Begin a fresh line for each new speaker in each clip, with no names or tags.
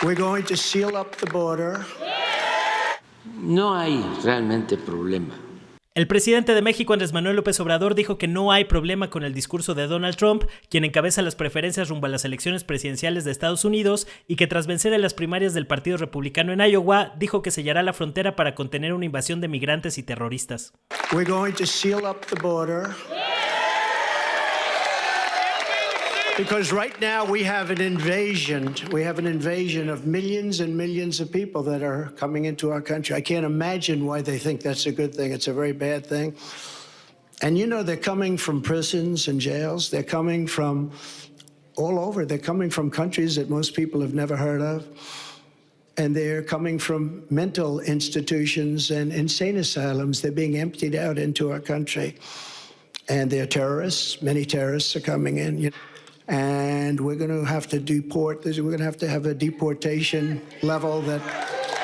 We're going to seal up the border.
No hay realmente problema.
El presidente de México, Andrés Manuel López Obrador, dijo que no hay problema con el discurso de Donald Trump, quien encabeza las preferencias rumbo a las elecciones presidenciales de Estados Unidos y que tras vencer en las primarias del Partido Republicano en Iowa, dijo que sellará la frontera para contener una invasión de migrantes y terroristas.
We're going to seal up the border. Because right now we have an invasion. We have an invasion of millions and millions of people that are coming into our country. I can't imagine why they think that's a good thing. It's a very bad thing. And you know, they're coming from prisons and jails. They're coming from all over. They're coming from countries that most people have never heard of. And they're coming from mental institutions and insane asylums. They're being emptied out into our country. And they're terrorists. Many terrorists are coming in. And we're going to have to deport. We're going to have a deportation level that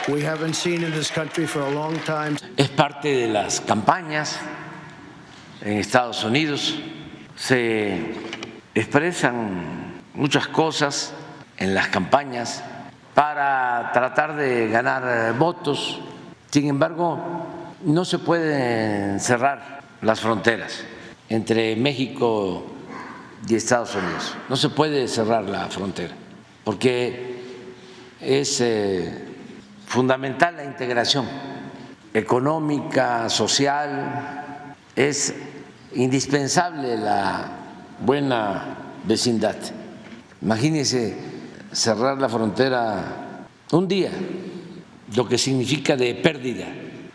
we haven't seen in this country for a long time.
Es parte de las campañas en Estados Unidos. Se expresan muchas cosas en las campañas para tratar de ganar votos. Sin embargo, no se pueden cerrar las fronteras entre México y Estados Unidos. No se puede cerrar la frontera porque es fundamental la integración económica, social, es indispensable la buena vecindad. Imagínense cerrar la frontera un día, lo que significa de pérdida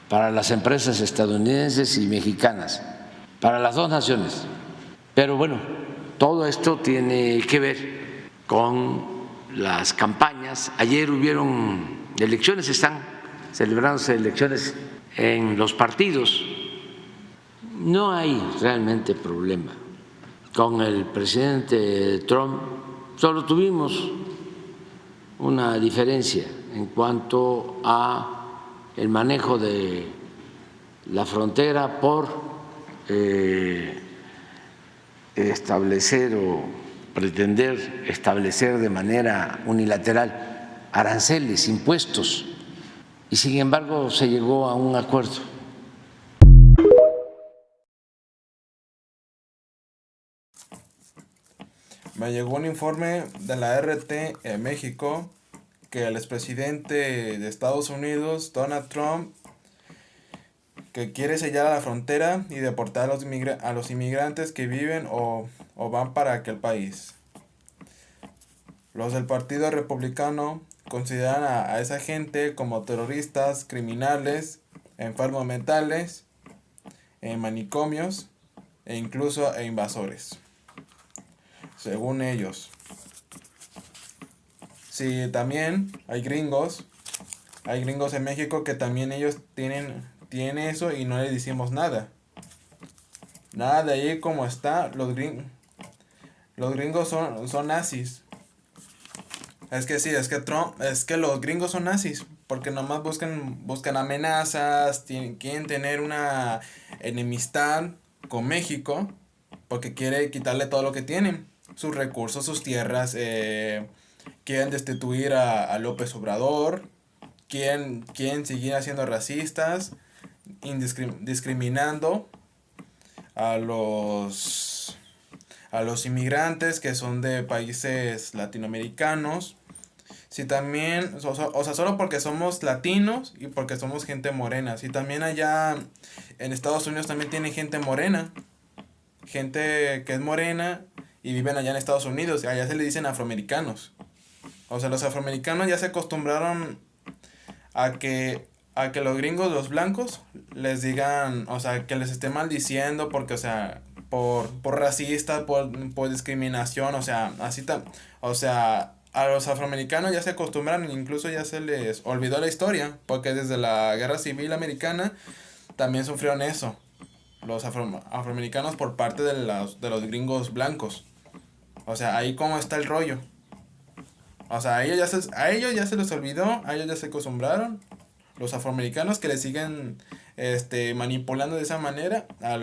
para las empresas estadounidenses y mexicanas, para las dos naciones. Pero bueno, todo esto tiene que ver con las campañas. Ayer hubieron elecciones, están celebrándose elecciones en los partidos. No hay realmente problema con el presidente Trump. Solo tuvimos una diferencia en cuanto a el manejo de la frontera por establecer o pretender establecer de manera unilateral aranceles, impuestos, y sin embargo se llegó a un acuerdo.
Me llegó un informe de la RT en México que el expresidente de Estados Unidos, Donald Trump, que quiere sellar a la frontera y deportar a los inmigrantes que viven o van para aquel país. Los del Partido Republicano consideran a esa gente como terroristas, criminales, enfermos mentales, manicomios e incluso invasores, según ellos. Sí, también hay gringos en México que también ellos tienen eso y no le decimos nada. Nada de ahí como está. Los gringos son nazis. Es que sí, es que los gringos son nazis. Porque nomás buscan amenazas, quieren tener una enemistad con México. Porque quiere quitarle todo lo que tienen. Sus recursos, sus tierras. Quieren destituir a López Obrador. Quieren seguir siendo racistas. Discriminando a los inmigrantes que son de países latinoamericanos. Sí, también, o sea, solo porque somos latinos y porque somos gente morena. Sí, también allá en Estados Unidos también tienen gente morena. Gente que es morena y viven allá en Estados Unidos. Allá se le dicen afroamericanos. O sea, los afroamericanos ya se acostumbraron a que los gringos, los blancos, les digan, o sea, que les estén maldiciendo porque, o sea, por racistas, por discriminación, o sea, o sea, a los afroamericanos ya se acostumbraron, incluso ya se les olvidó la historia, porque desde la Guerra Civil Americana también sufrieron eso, los afroamericanos por parte de los gringos blancos. O sea, ahí cómo está el rollo. O sea, a ellos ya se les olvidó, a ellos ya se acostumbraron. Los afroamericanos que le siguen manipulando de esa manera a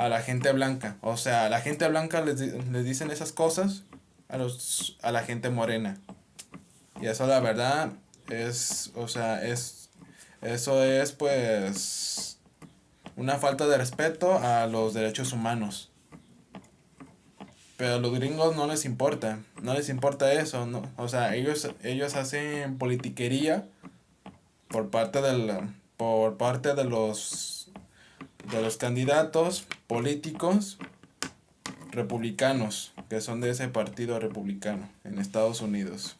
la gente blanca. O sea, a la gente blanca les dicen esas cosas, a la gente morena. Y eso la verdad eso es pues una falta de respeto a los derechos humanos. Pero a los gringos no les importa eso, ¿no? O sea, ellos hacen politiquería por parte de los candidatos políticos republicanos, que son de ese partido republicano en Estados Unidos.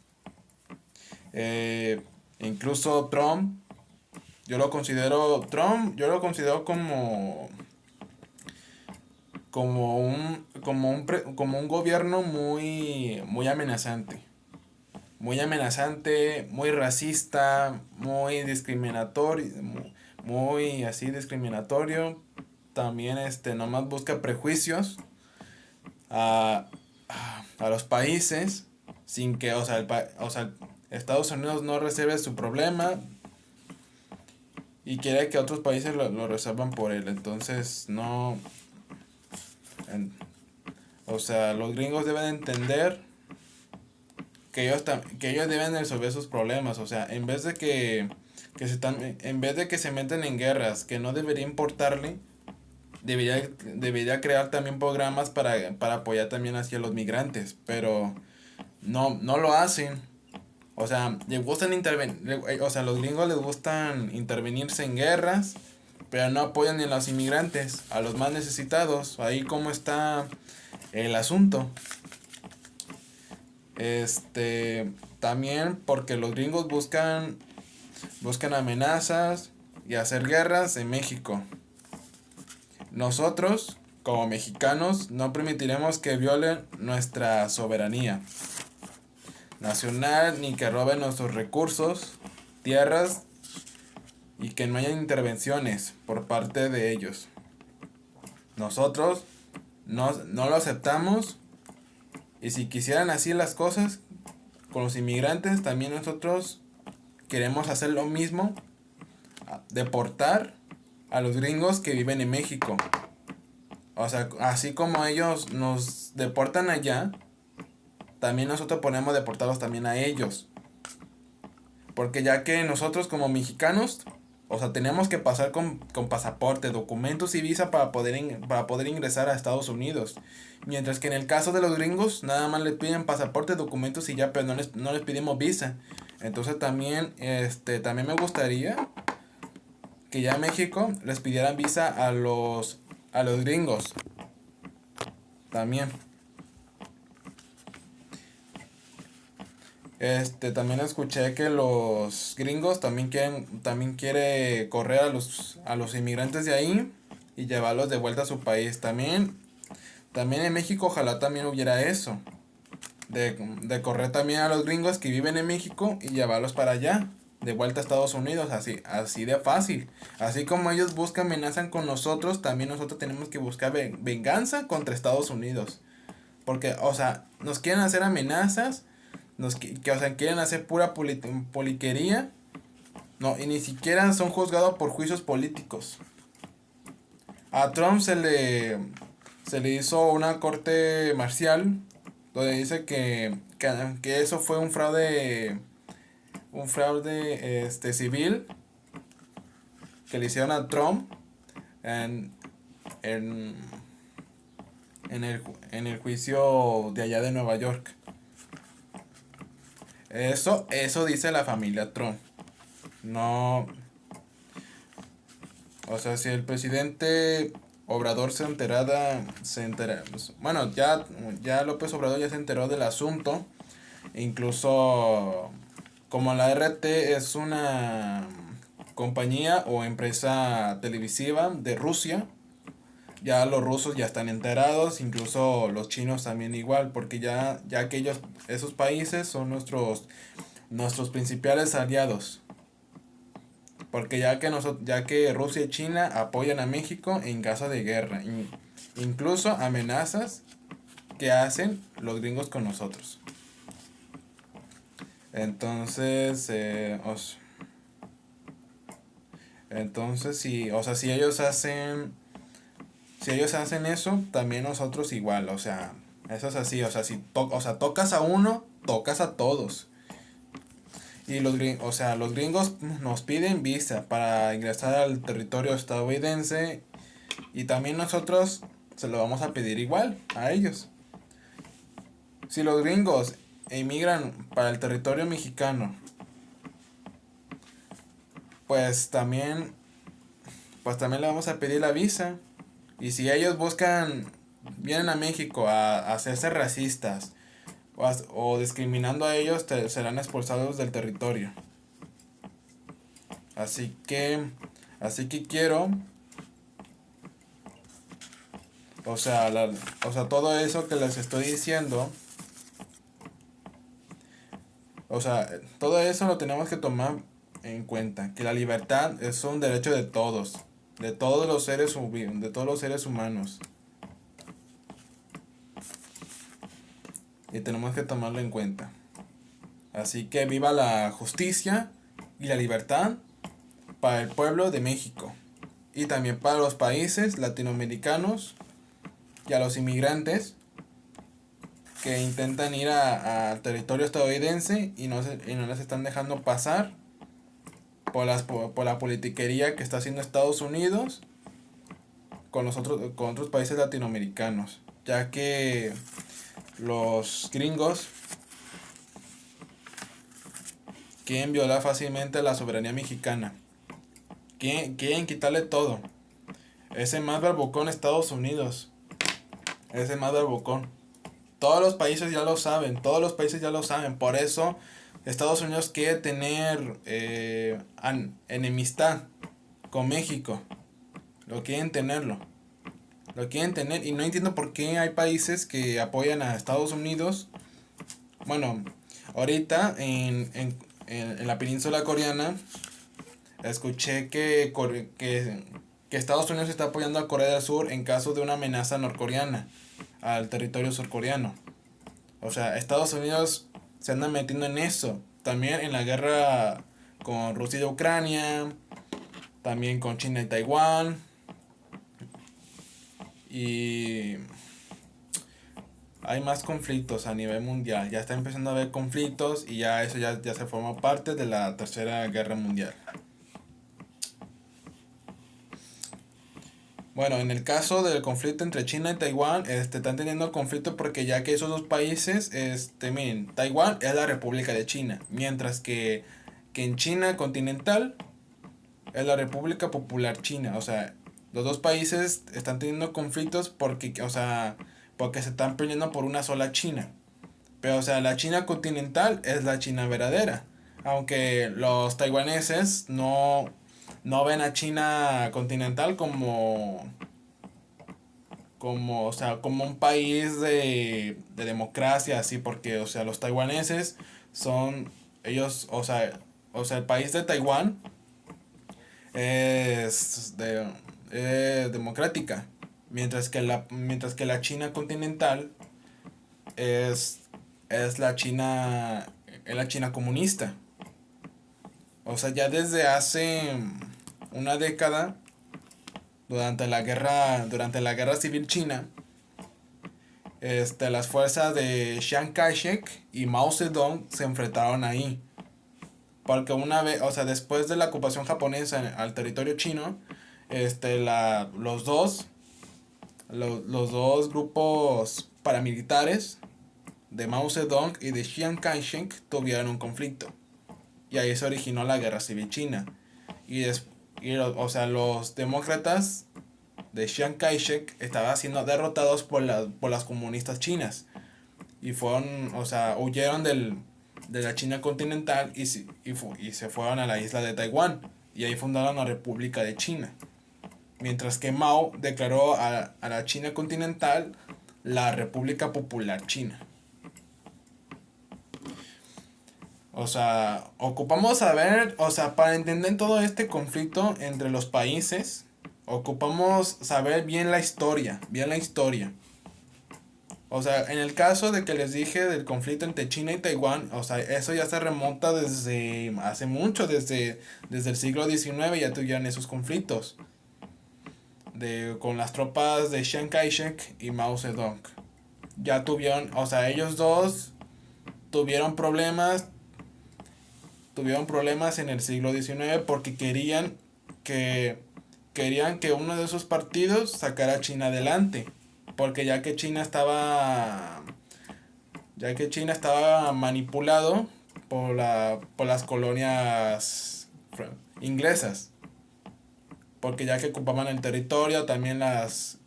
Incluso Trump, yo lo considero como un gobierno muy amenazante. Muy amenazante, muy racista, muy discriminatorio, muy así discriminatorio. También nomás busca prejuicios a los países sin que, Estados Unidos no resuelve su problema y quiere que otros países lo resuelvan por él. Entonces, no. Los gringos deben entender que ellos deben resolver sus problemas. O sea, en vez de que se meten en guerras que no debería importarle, debería crear también programas para apoyar también hacia los migrantes. Pero no lo hacen. O sea, les gustan los gringos les gustan intervenirse en guerras, pero no apoyan ni a los inmigrantes, a los más necesitados. Ahí cómo está el asunto. También porque los gringos buscan amenazas y hacer guerras en México. Nosotros, como mexicanos, no permitiremos que violen nuestra soberanía nacional, ni que roben nuestros recursos, tierras, y que no haya intervenciones por parte de ellos. Nosotros no lo aceptamos, y si quisieran así las cosas con los inmigrantes, también nosotros queremos hacer lo mismo, deportar a los gringos que viven en México. O sea, así como ellos nos deportan allá, también nosotros ponemos deportarlos también a ellos. Porque ya que nosotros como mexicanos, o sea, tenemos que pasar con pasaporte, documentos y visa para poder ingresar a Estados Unidos. Mientras que en el caso de los gringos, nada más les piden pasaporte, documentos y ya, pero no les pedimos visa. Entonces también me gustaría que ya México les pidiera visa a los gringos. También. También escuché que los gringos también quiere correr a los inmigrantes de ahí y llevarlos de vuelta a su país. También en México ojalá también hubiera eso. De correr también a los gringos que viven en México y llevarlos para allá, de vuelta a Estados Unidos, así de fácil. Así como ellos amenazan con nosotros, también nosotros tenemos que buscar venganza contra Estados Unidos. Porque, o sea, nos quieren hacer amenazas. Quieren hacer pura poliquería. No, y ni siquiera son juzgados por juicios políticos. A Trump se le hizo una corte marcial donde dice que eso fue un fraude civil que le hicieron a Trump en el juicio de allá de Nueva York. Eso dice la familia Trump. No. O sea, si el presidente Obrador se entera. Bueno, ya López Obrador ya se enteró del asunto. Incluso, como la RT es una compañía o empresa televisiva de Rusia, ya los rusos ya están enterados, incluso los chinos también igual, porque ya que esos países son nuestros principales aliados. Porque ya que Rusia y China apoyan a México en caso de guerra, incluso amenazas que hacen los gringos con nosotros. Entonces, si ellos hacen eso, también nosotros igual, o sea, Eso es así, o sea, si tocas a uno, tocas a todos. Y los gringos nos piden visa para ingresar al territorio estadounidense y también nosotros se lo vamos a pedir igual a ellos. Si los gringos emigran para el territorio mexicano, pues también le vamos a pedir la visa. Y si ellos vienen a México a hacerse racistas o discriminando a ellos, serán expulsados del territorio. Así que quiero, todo eso que les estoy diciendo, todo eso lo tenemos que tomar en cuenta, que la libertad es un derecho de todos los seres humanos. Y tenemos que tomarlo en cuenta. Así que viva la justicia y la libertad para el pueblo de México. Y también para los países latinoamericanos y a los inmigrantes que intentan ir al territorio estadounidense y no les están dejando pasar por la politiquería que está haciendo Estados Unidos con otros países latinoamericanos, ya que los gringos quieren violar fácilmente la soberanía mexicana, quieren quitarle todo. Ese más barbocón Estados Unidos, ese más barbocón. Todos los países ya lo saben, por eso Estados Unidos quiere tener enemistad con México. Lo quieren tener y no entiendo por qué hay países que apoyan a Estados Unidos. Bueno, ahorita en la península coreana escuché que Estados Unidos está apoyando a Corea del Sur en caso de una amenaza norcoreana al territorio surcoreano. O sea, Estados Unidos se anda metiendo en eso. También en la guerra con Rusia y Ucrania. También con China y Taiwán. Y hay más conflictos a nivel mundial. Ya está empezando a haber conflictos y ya eso ya se forma parte de la Tercera Guerra Mundial. Bueno, en el caso del conflicto entre China y Taiwán, están teniendo conflicto porque ya que esos dos países, miren, Taiwán es la República de China, mientras que en China continental es la República Popular China. O sea, los dos países están teniendo conflictos porque se están peleando por una sola China. Pero, o sea, la China continental es la China verdadera. Aunque los taiwaneses no ven a China continental como un país de democracia, así, porque, o sea, los taiwaneses son, ellos, el país de Taiwán es democrática, mientras que la China continental es la China comunista. O sea, ya desde hace una década, durante la guerra civil china, las fuerzas de Chiang Kai-shek y Mao Zedong se enfrentaron ahí. Porque una vez, o sea, después de la ocupación japonesa al territorio chino, los dos grupos paramilitares de Mao Zedong y de Chiang Kai-shek tuvieron un conflicto. Y ahí se originó la guerra civil china. Los demócratas de Chiang Kai-shek estaban siendo derrotados por las comunistas chinas. Y huyeron de la China continental y se fueron a la isla de Taiwán. Y ahí fundaron la República de China. Mientras que Mao declaró a la China continental la República Popular China. O sea, ocupamos saber, para entender todo este conflicto entre los países, ocupamos saber bien la historia. O sea, en el caso de que les dije del conflicto entre China y Taiwán, o sea, eso ya se remonta desde hace mucho, desde el siglo XIX ya tuvieron esos conflictos. Con las tropas de Chiang Kai-shek y Mao Zedong. ya tuvieron, o sea, ellos dos tuvieron problemas en el siglo XIX porque querían que uno de esos partidos sacara a China adelante, porque ya que China estaba manipulado por las colonias inglesas, porque ya que ocupaban el territorio, también las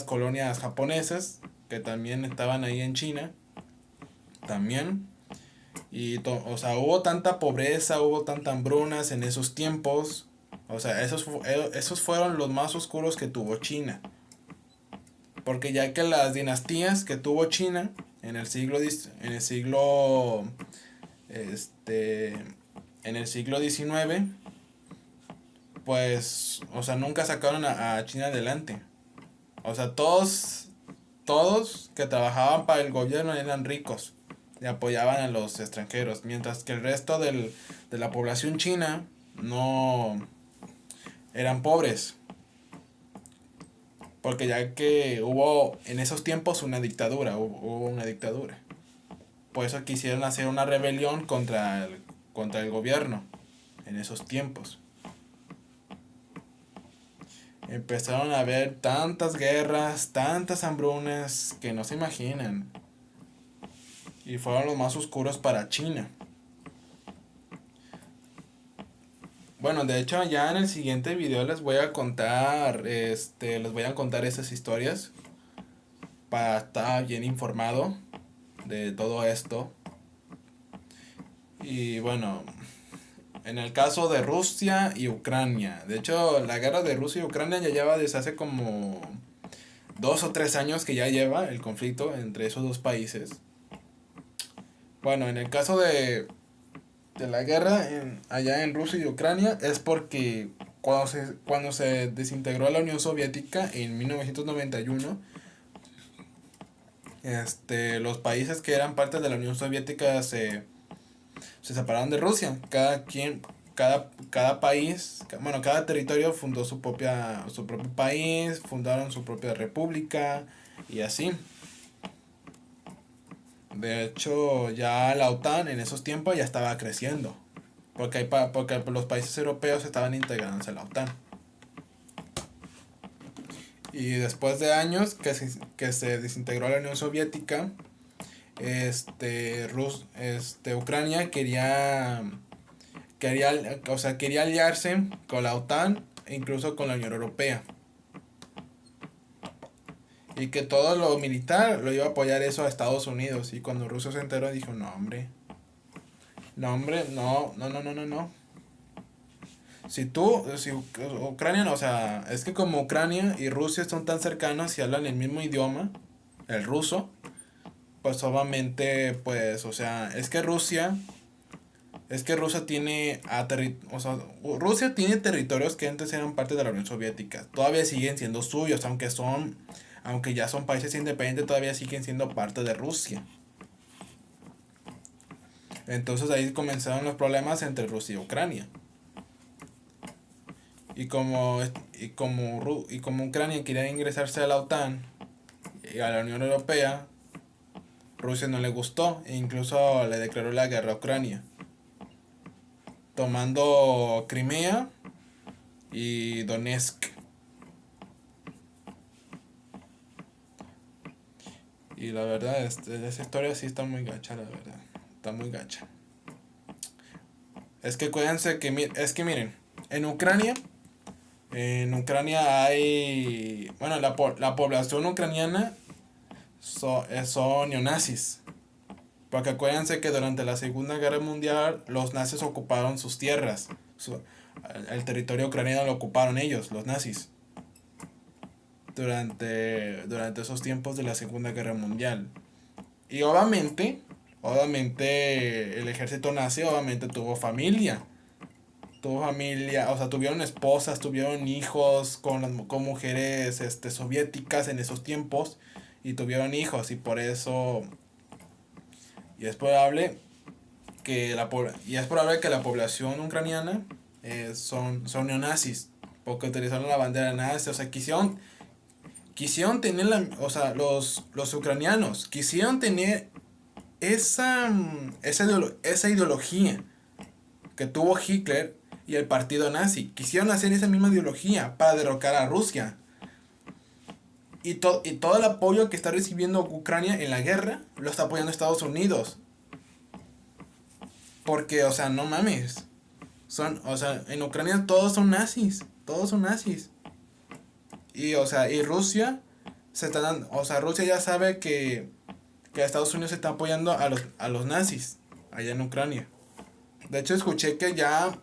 colonias japonesas que también estaban ahí en China también. O sea, hubo tanta pobreza, hubo tanta hambrunas en esos tiempos. O sea, esos fueron los más oscuros que tuvo China. Porque ya que las dinastías que tuvo China en el siglo XIX, pues, o sea, nunca sacaron a China adelante. O sea, todos que trabajaban para el gobierno eran ricos y apoyaban a los extranjeros, mientras que el resto de la población china no eran pobres, porque ya que hubo en esos tiempos hubo una dictadura. Por eso quisieron hacer una rebelión contra el gobierno en esos tiempos. Empezaron a haber tantas guerras, tantas hambrunas que no se imaginan. Y fueron los más oscuros para China. Bueno, de hecho ya en el siguiente video les voy a contar esas historias para estar bien informado de todo esto. Y bueno, en el caso de Rusia y Ucrania, de hecho la guerra de Rusia y Ucrania ya lleva desde hace como 2 o 3 años que ya lleva el conflicto entre esos dos países. Bueno, en el caso de la guerra allá en Rusia y Ucrania es porque cuando se desintegró la Unión Soviética en 1991, los países que eran parte de la Unión Soviética se separaron de Rusia. Cada país, bueno, cada territorio fundó su propio país, fundaron su propia república y así. De hecho, ya la OTAN en esos tiempos ya estaba creciendo, porque los países europeos estaban integrándose a la OTAN. Y después de años que se desintegró la Unión Soviética, Ucrania quería aliarse con la OTAN e incluso con la Unión Europea. Y que todo lo militar lo iba a apoyar eso a Estados Unidos. Y cuando Rusia se enteró dijo, no. Si Ucrania, no, o sea, es que como Ucrania y Rusia son tan cercanos y hablan el mismo idioma, el ruso, pues obviamente, pues, o sea, Rusia tiene Rusia tiene territorios que antes eran parte de la Unión Soviética. Todavía siguen siendo suyos, aunque ya son países independientes, todavía siguen siendo parte de Rusia. Entonces ahí comenzaron los problemas entre Rusia y Ucrania. Y como Ucrania quería ingresarse a la OTAN y a la Unión Europea, Rusia no le gustó e incluso le declaró la guerra a Ucrania, tomando Crimea y Donetsk. Y la verdad, esa historia sí está muy gacha, la verdad. Está muy gacha. Es que cuídense miren, en Ucrania hay, bueno, la población ucraniana son neonazis. Porque acuérdense que durante la Segunda Guerra Mundial los nazis ocuparon sus tierras. El territorio ucraniano lo ocuparon ellos, los nazis. Durante esos tiempos de la Segunda Guerra Mundial. Y obviamente el ejército nazi obviamente tuvo familia. O sea, tuvieron esposas, tuvieron hijos con mujeres soviéticas en esos tiempos. Y tuvieron hijos y por eso... Y es probable que la población ucraniana son neonazis. Porque utilizaron la bandera nazi. O sea, quisieron tener los ucranianos quisieron tener esa ideología que tuvo Hitler y el partido nazi. Quisieron hacer esa misma ideología para derrocar a Rusia. Y todo el apoyo que está recibiendo Ucrania en la guerra lo está apoyando Estados Unidos. Porque, o sea, no mames. En Ucrania todos son nazis. Todos son nazis. Y, o sea, y Rusia se está dando, o sea, Rusia ya sabe que Estados Unidos está apoyando a los nazis allá en Ucrania. De hecho, escuché que ya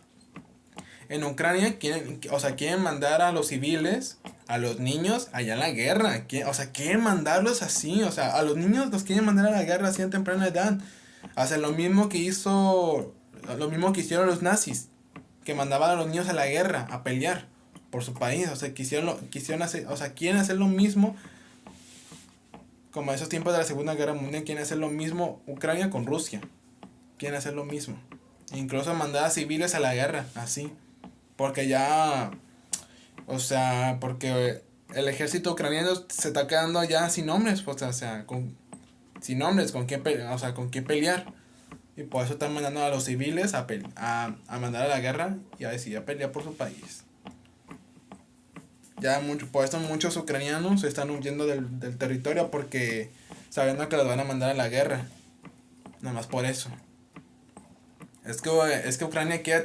en Ucrania quieren mandar a los civiles, a los niños allá en la guerra. Quieren mandarlos así, o sea, a los niños los quieren mandar a la guerra así en temprana edad. Hacen lo mismo que hicieron los nazis, que mandaban a los niños a la guerra a pelear por su país. O sea, quieren hacer lo mismo. Como esos tiempos de la Segunda Guerra Mundial, quieren hacer lo mismo Ucrania con Rusia. Quieren hacer lo mismo. Incluso mandar a civiles a la guerra, así. Porque ya, porque el ejército ucraniano se está quedando ya sin hombres, pues, sin hombres, con quién pelear. Y por eso están mandando a los civiles a mandar a la guerra y a decidir a pelear por su país. Por esto muchos ucranianos están huyendo del territorio porque sabiendo que los van a mandar a la guerra. Nada más por eso. Es que Ucrania quiere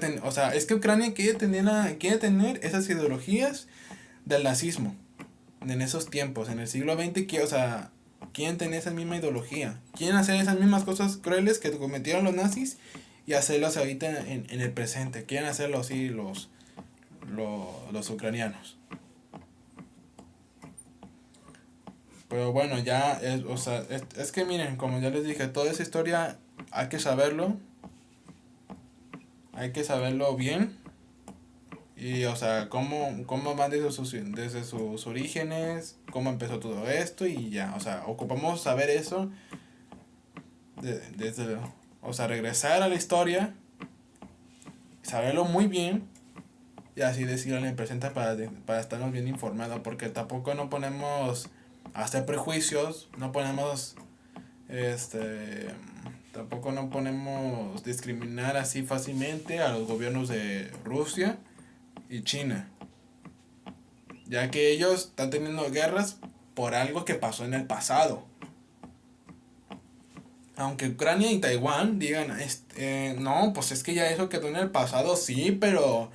tener esas ideologías del nazismo. En esos tiempos, en el siglo XX, quieren tener esa misma ideología. Quieren hacer esas mismas cosas crueles que cometieron los nazis y hacerlas ahorita en el presente. Quieren hacerlo así los ucranianos. Pero bueno, es que miren, como ya les dije, toda esa historia hay que saberlo. Hay que saberlo bien. Y, cómo van desde sus orígenes, cómo empezó todo esto y ya. Ocupamos saber eso. Regresar a la historia, saberlo muy bien y así decirlo en el presente para estarnos bien informados. Porque tampoco no ponemos hacer prejuicios, tampoco no ponemos discriminar así fácilmente a los gobiernos de Rusia y China, ya que ellos están teniendo guerras por algo que pasó en el pasado. Aunque Ucrania y Taiwán digan, no, pues es que ya eso quedó en el pasado, sí, pero,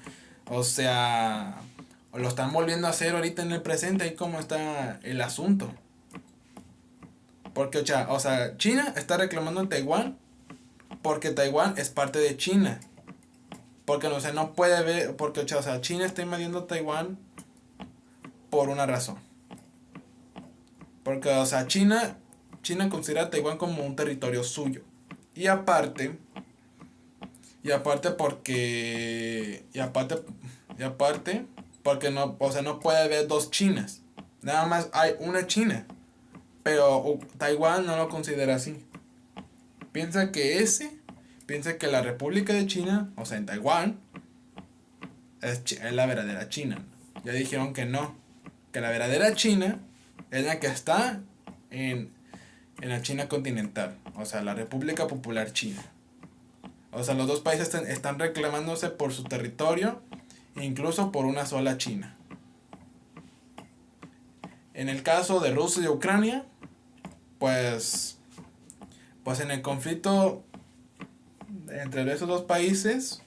lo están volviendo a hacer ahorita en el presente, ahí como está el asunto. Porque, China está reclamando en Taiwán porque Taiwán es parte de China. Porque, no puede ver, porque, China está invadiendo Taiwán por una razón. Porque, China considera a Taiwán como un territorio suyo. Y aparte porque no puede haber dos Chinas. Nada más hay una China. Pero Taiwán no lo considera así. Piensa que la República de China, en Taiwán, es la verdadera China. Ya dijeron que no. Que la verdadera China es la que está en la China continental. La República Popular China. Los dos países están reclamándose por su territorio, incluso por una sola China. En el caso de Rusia y Ucrania, pues en el conflicto entre esos dos países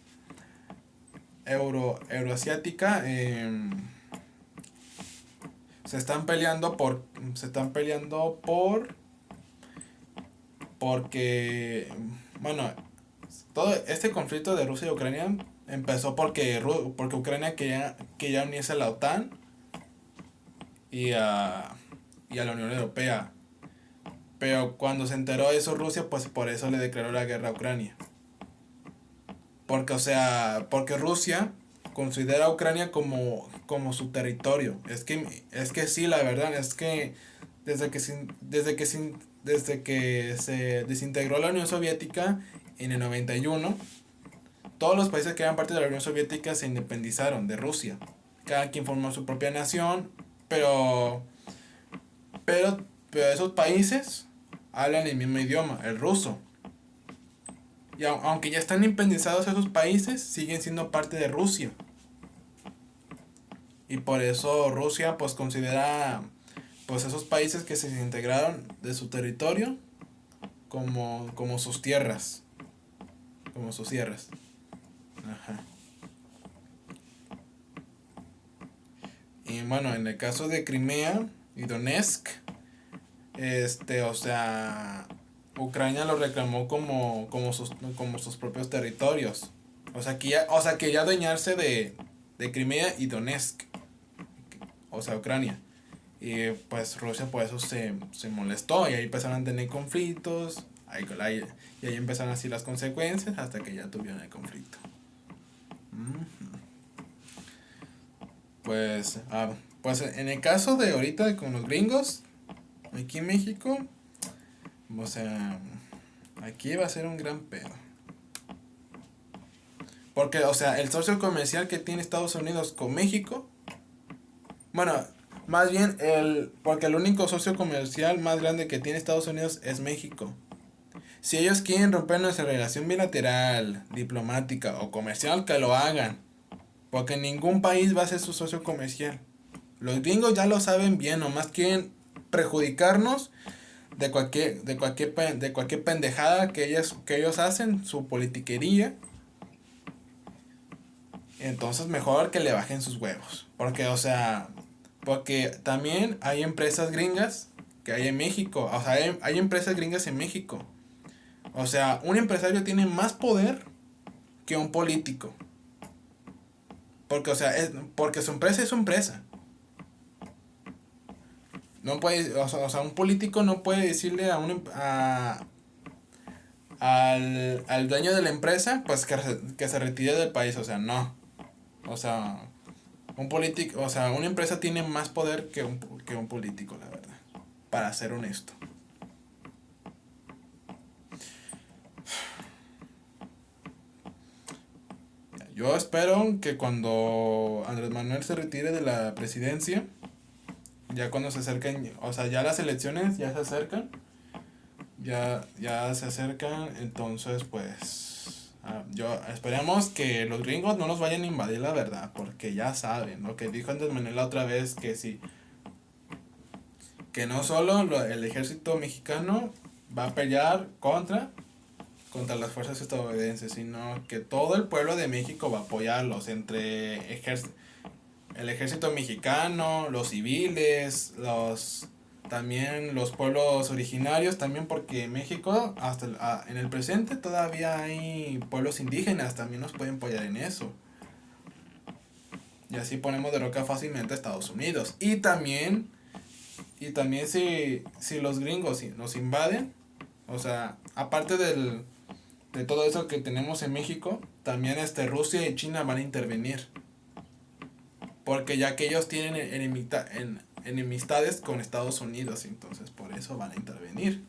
euroasiática, se están peleando porque todo este conflicto de Rusia y Ucrania empezó porque Ucrania quería unirse a la OTAN y a la Unión Europea. Pero cuando se enteró de eso Rusia, pues por eso le declaró la guerra a Ucrania. Porque Rusia considera a Ucrania como su territorio. Es que sí, la verdad, es que desde que se desintegró la Unión Soviética en el 91, todos los países que eran parte de la Unión Soviética se independizaron de Rusia. Cada quien formó su propia nación, pero pero esos países hablan el mismo idioma, el ruso. Y aunque ya están independizados esos países, siguen siendo parte de Rusia. Y por eso Rusia pues considera pues esos países que se desintegraron de su territorio como sus tierras. Como sus tierras. Ajá. Y bueno, en el caso de Crimea y Donetsk, o sea, Ucrania lo reclamó como sus propios territorios. O sea, que ya adueñarse de Crimea y Donetsk. O sea, Ucrania. Y pues Rusia por eso se molestó y ahí empezaron a tener conflictos. Y ahí empezaron así las consecuencias hasta que ya tuvieron el conflicto. Pues en el caso de ahorita con los gringos, aquí en México, o sea, aquí va a ser un gran pedo. Porque, o sea, el socio comercial que tiene Estados Unidos con México, bueno, más bien porque el único socio comercial más grande que tiene Estados Unidos es México. Si ellos quieren romper nuestra relación bilateral, diplomática o comercial, que lo hagan. Porque ningún país va a ser su socio comercial. Los gringos ya lo saben bien, nomás quieren perjudicarnos de cualquier pendejada que ellos hacen, su politiquería. Entonces mejor que le bajen sus huevos. Porque también hay empresas gringas que hay en México. O sea, hay empresas gringas en México. O sea, un empresario tiene más poder que un político. Porque su empresa es su empresa. No puede, o sea, un político no puede decirle al dueño de la empresa pues que se retire del país. O sea, no. O sea, una empresa tiene más poder que un político, la verdad. Para ser honesto. Yo espero que cuando Andrés Manuel se retire de la presidencia, ya cuando se acerquen, o sea, ya las elecciones ya se acercan, ya se acercan, entonces pues esperemos que los gringos no nos vayan a invadir, la verdad, porque ya saben lo que dijo Andrés Manuel la otra vez, que sí, que no solo el ejército mexicano va a pelear contra las fuerzas estadounidenses, sino que todo el pueblo de México va a apoyarlos, entre el ejército mexicano, los civiles, también los pueblos originarios, también porque en México, en el presente, todavía hay pueblos indígenas, también nos pueden apoyar en eso. Y así ponemos de roca fácilmente a Estados Unidos. Y también si los gringos nos invaden, o sea, aparte de todo eso que tenemos en México, también Rusia y China van a intervenir. Porque ya que ellos tienen enemistades con Estados Unidos, entonces por eso van a intervenir.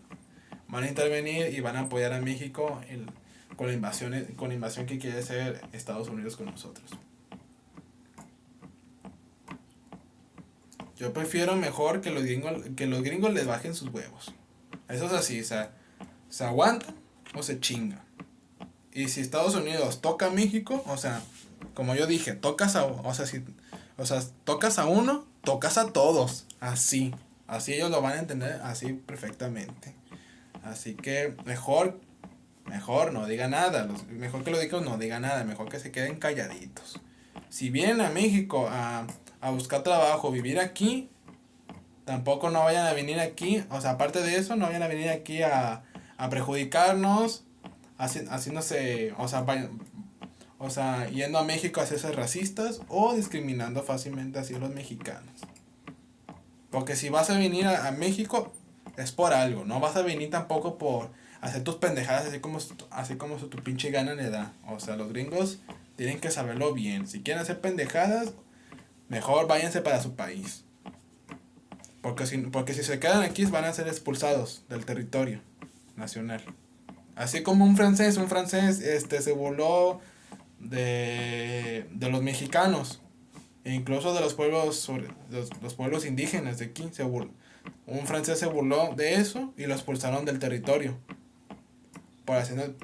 Van a intervenir y van a apoyar a México con la invasión que quiere hacer Estados Unidos con nosotros. Yo prefiero mejor que los gringos les bajen sus huevos. Eso es así, o sea, se aguantan o se chingan. Y si Estados Unidos toca a México, o sea, como yo dije, tocas a uno, tocas a todos. Así ellos lo van a entender así perfectamente. Así que mejor no diga nada. Mejor que los gringos no digan nada, mejor que se queden calladitos. Si vienen a México a buscar trabajo, vivir aquí, tampoco no vayan a venir aquí, o sea, aparte de eso, no vayan a venir aquí a perjudicarnos, haciéndose, o sea, yendo a México a hacerse racistas o discriminando fácilmente así a los mexicanos. Porque si vas a venir a México es por algo, no vas a venir tampoco por hacer tus pendejadas así como tu pinche gana le da. O sea, los gringos tienen que saberlo bien. Si quieren hacer pendejadas, mejor váyanse para su país. Porque si se quedan aquí van a ser expulsados del territorio nacional. Así como un francés se burló de los mexicanos e incluso de los pueblos indígenas de aquí Un francés se burló de eso y lo expulsaron del territorio. Por haciendo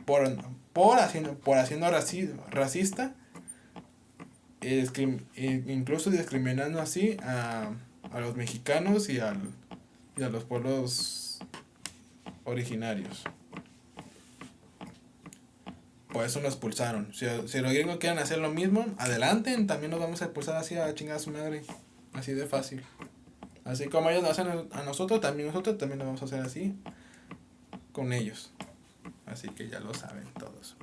racista. Incluso discriminando así a los mexicanos y a los pueblos originarios. Por eso nos expulsaron. Si los gringos quieren hacer lo mismo, adelante, también nos vamos a expulsar así a chingar a su madre. Así de fácil. Así como ellos nos hacen a nosotros también lo vamos a hacer así con ellos. Así que ya lo saben todos.